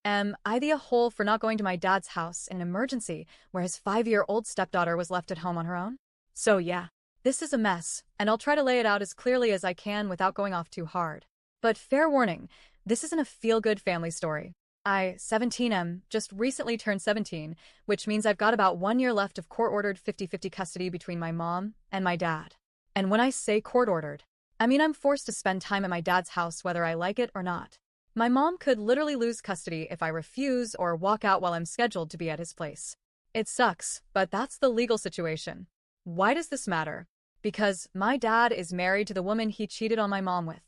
Am I the a-hole for not going to my dad's house in an emergency where his 5-year-old stepdaughter was left at home on her own? So yeah, this is a mess, and I'll try to lay it out as clearly as I can without going off too hard. But fair warning, this isn't a feel-good family story. I, 17M, just recently turned 17, which means I've got about 1 year left of court-ordered 50-50 custody between my mom and my dad. And when I say court-ordered, I mean I'm forced to spend time at my dad's house whether I like it or not. My mom could literally lose custody if I refuse or walk out while I'm scheduled to be at his place. It sucks, but that's the legal situation. Why does this matter? Because my dad is married to the woman he cheated on my mom with.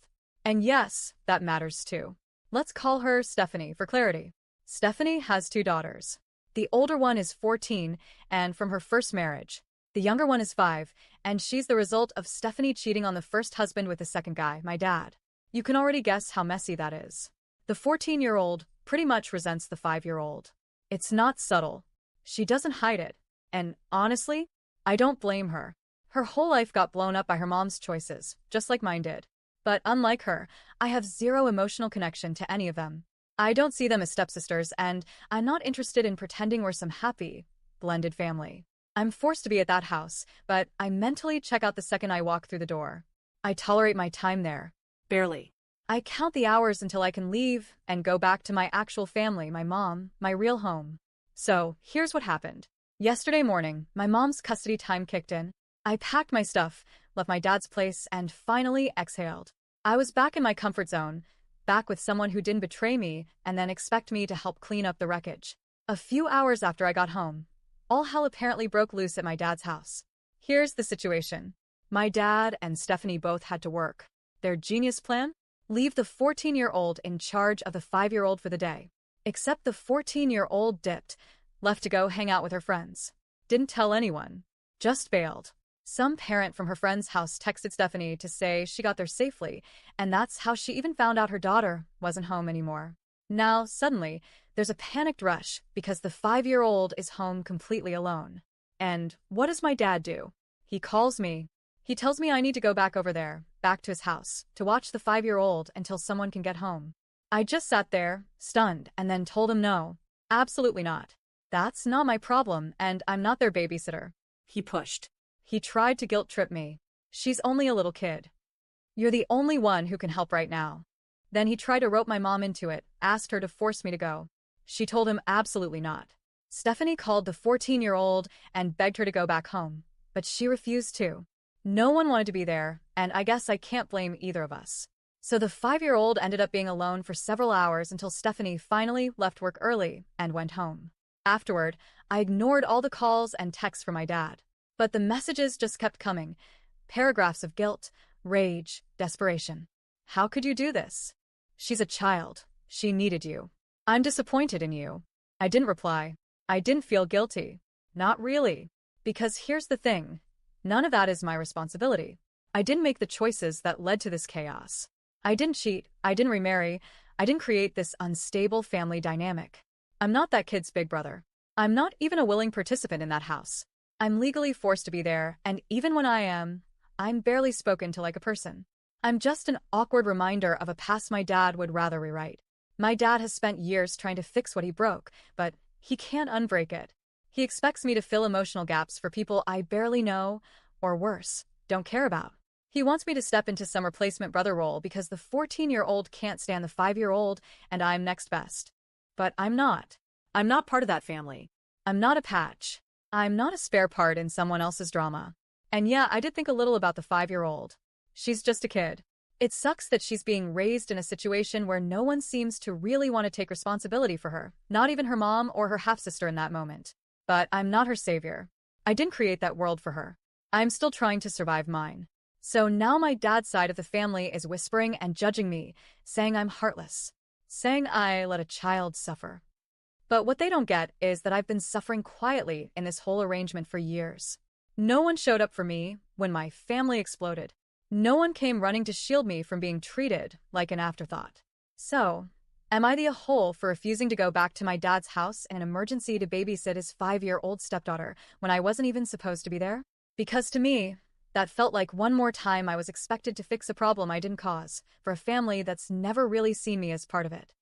And yes, that matters too. Let's call her Stephanie for clarity. Stephanie has 2 daughters. The older one is 14 and from her first marriage. The younger one is 5, and she's the result of Stephanie cheating on the first husband with the second guy, my dad. You can already guess how messy that is. The 14-year-old pretty much resents the 5-year-old. It's not subtle. She doesn't hide it. And honestly, I don't blame her. Her whole life got blown up by her mom's choices, just like mine did. But unlike her, I have zero emotional connection to any of them. I don't see them as stepsisters, and I'm not interested in pretending we're some happy, blended family. I'm forced to be at that house, but I mentally check out the second I walk through the door. I tolerate my time there. Barely. I count the hours until I can leave and go back to my actual family, my mom, my real home. So, here's what happened. Yesterday morning, my mom's custody time kicked in. I packed my stuff, left my dad's place, and finally exhaled. I was back in my comfort zone, back with someone who didn't betray me and then expect me to help clean up the wreckage. A few hours after I got home, all hell apparently broke loose at my dad's house. Here's the situation. My dad and Stephanie both had to work. Their genius plan? Leave the 14-year-old in charge of the 5-year-old for the day. Except the 14-year-old dipped, left to go hang out with her friends. Didn't tell anyone. Just bailed. Some parent from her friend's house texted Stephanie to say she got there safely, and that's how she even found out her daughter wasn't home anymore. Now, suddenly, there's a panicked rush because the 5-year-old is home completely alone. And what does my dad do? He calls me. He tells me I need to go back over there, back to his house, to watch the 5-year-old until someone can get home. I just sat there, stunned, and then told him no. Absolutely not. That's not my problem, and I'm not their babysitter. He pushed. He tried to guilt-trip me. She's only a little kid. You're the only one who can help right now. Then he tried to rope my mom into it, asked her to force me to go. She told him absolutely not. Stephanie called the 14-year-old and begged her to go back home, but she refused to. No one wanted to be there, and I guess I can't blame either of us. So the 5-year-old ended up being alone for several hours until Stephanie finally left work early and went home. Afterward, I ignored all the calls and texts from my dad. But the messages just kept coming. Paragraphs of guilt, rage, desperation. How could you do this? She's a child. She needed you. I'm disappointed in you. I didn't reply. I didn't feel guilty. Not really. Because here's the thing. None of that is my responsibility. I didn't make the choices that led to this chaos. I didn't cheat. I didn't remarry. I didn't create this unstable family dynamic. I'm not that kid's big brother. I'm not even a willing participant in that house. I'm legally forced to be there, and even when I am, I'm barely spoken to like a person. I'm just an awkward reminder of a past my dad would rather rewrite. My dad has spent years trying to fix what he broke, but he can't unbreak it. He expects me to fill emotional gaps for people I barely know, or worse, don't care about. He wants me to step into some replacement brother role because the 14-year-old can't stand the 5-year-old and I'm next best. But I'm not. I'm not part of that family. I'm not a patch. I'm not a spare part in someone else's drama. And yeah, I did think a little about the 5-year-old. She's just a kid. It sucks that she's being raised in a situation where no one seems to really want to take responsibility for her, not even her mom or her half-sister in that moment. But I'm not her savior. I didn't create that world for her. I'm still trying to survive mine. So now my dad's side of the family is whispering and judging me, saying I'm heartless, saying I let a child suffer. But what they don't get is that I've been suffering quietly in this whole arrangement for years. No one showed up for me when my family exploded. No one came running to shield me from being treated like an afterthought. So, am I the a-hole for refusing to go back to my dad's house in an emergency to babysit his 5-year-old stepdaughter when I wasn't even supposed to be there? Because to me, that felt like one more time I was expected to fix a problem I didn't cause, for a family that's never really seen me as part of it.